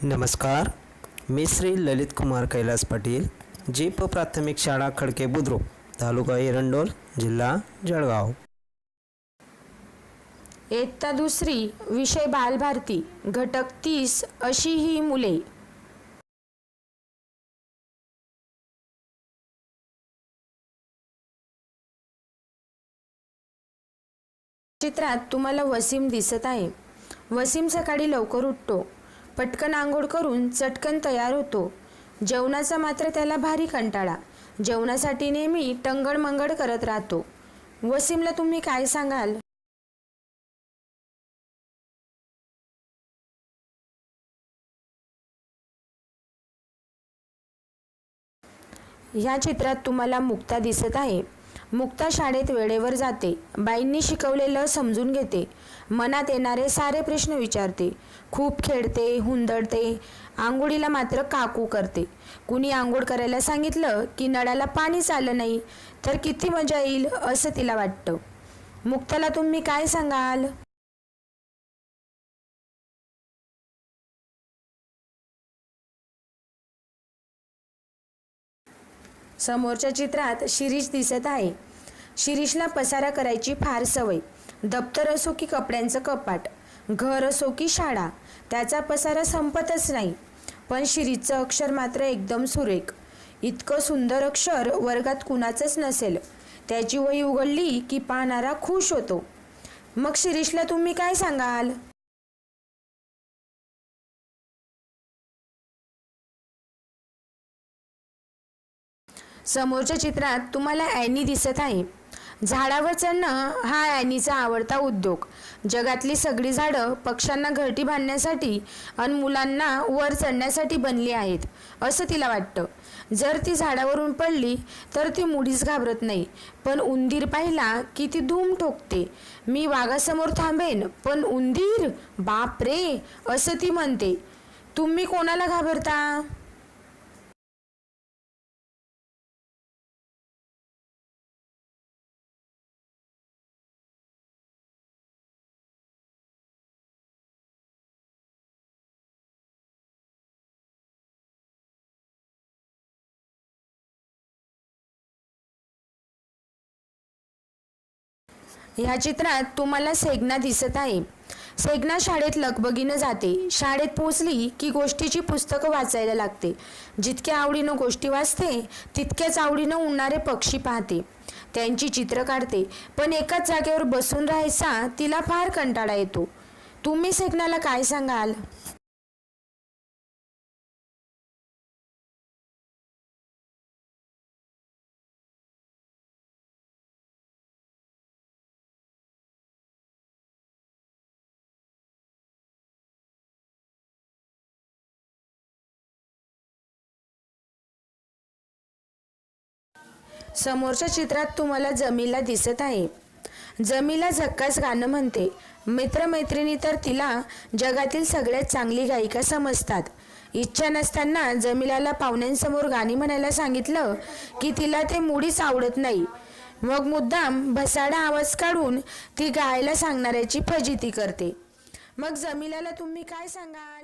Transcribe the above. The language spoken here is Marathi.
नमस्कार, मी श्री ललित कुमार कैलास पाटील, जीप प्राथमिक शाळा खडके बुद्रुक, तालुका एरंडोल, जिल्हा जळगाव। इयत्ता दुसरी, विषय बालभारती, घटक 30, अशी ही मुले। चित्रात तुम्हाला वसीम दिसत आहे। वसीम सकाळी लवकर उठतो, पटकन आंघोळ करून चटकन तयार होतो। जेवणाचा मात्र त्याला भारी कंटाळा, जेवणासाठी नेहमी टंगड मंगड करत राहतो। वसीमला तुम्ही काय सांगाल? ह्या चित्रात तुम्हाला मुक्ता दिसत आहे। मुक्ता शाळेत वेळेवर जाते, बाईंनी शिकवलेलं समजून घेते, मनात येणारे सारे प्रश्न विचारते, खूप खेळते, हुंदडते, आंघोळीला मात्र काकू करते। कुणी आंघोळ करायला सांगितलं की नळाला पाणीच आलं नाही तर किती मजा येईल असं तिला वाटतं। मुक्ताला तुम्ही काय सांगाल? समोरच्या चित्रात शिरीष दिसत आहे। शिरीषला पसारा करायची फार सवय, दप्तर असो की कपड्यांचं कपाट, घर असो की शाळा, त्याचा पसारा संपतच नाही। पण शिरीषचं अक्षर मात्र एकदम सुरेख, इतकं सुंदर अक्षर वर्गात कुणाचंच नसेल। त्याची वही उघडली की पाहणारा खुश होतो। मग शिरीषला तुम्ही काय सांगाल? समोरच्या चित्रात तुम्हाला ॲनी दिसत आहे। झाडावर चढणं हा ॲनीचा आवडता उद्योग। जगातली सगळी झाडं पक्ष्यांना घरटी बांधण्यासाठी आणि मुलांना वर चढण्यासाठी बनली आहेत असं तिला वाटतं। जर ती झाडावरून पडली तर ती मुळीच घाबरत नाही, पण उंदीर पाहिला की ती धूम ठोकते। मी वाघासमोर थांबेन, पण उंदीर, बाप रे, असं ती म्हणते। तुम्ही कोणाला घाबरता? ह्या चित्रात तुम्हाला सेगना दिसत आहे। सेगना शाळेत लगबगीनं जाते। शाळेत पोहोचली की गोष्टीची पुस्तकं वाचायला लागते। जितक्या आवडीनं गोष्टी वाचते तितक्याच आवडीनं उडणारे पक्षी पाहते, त्यांची चित्र काढते, पण एकाच जागेवर बसून राहायचा तिला फार कंटाळा येतो। तुम्ही सेगनाला काय सांगाल? समोरच्या चित्रात तुम्हाला जमीला दिसत आहे। जमीला झक्कास गाणं म्हणते। मित्रमैत्रिणी तर तिला जगातील सगळ्यात चांगली गायिका समजतात। इच्छा नसताना जमीलाला पाहुण्यांसमोर गाणी म्हणायला सांगितलं की तिला ते मुळीच आवडत नाही। मग मुद्दाम भसाडा आवाज काढून ती गायला सांगणाऱ्याची फजिती करते। मग जमीलाला तुम्ही काय सांगाल?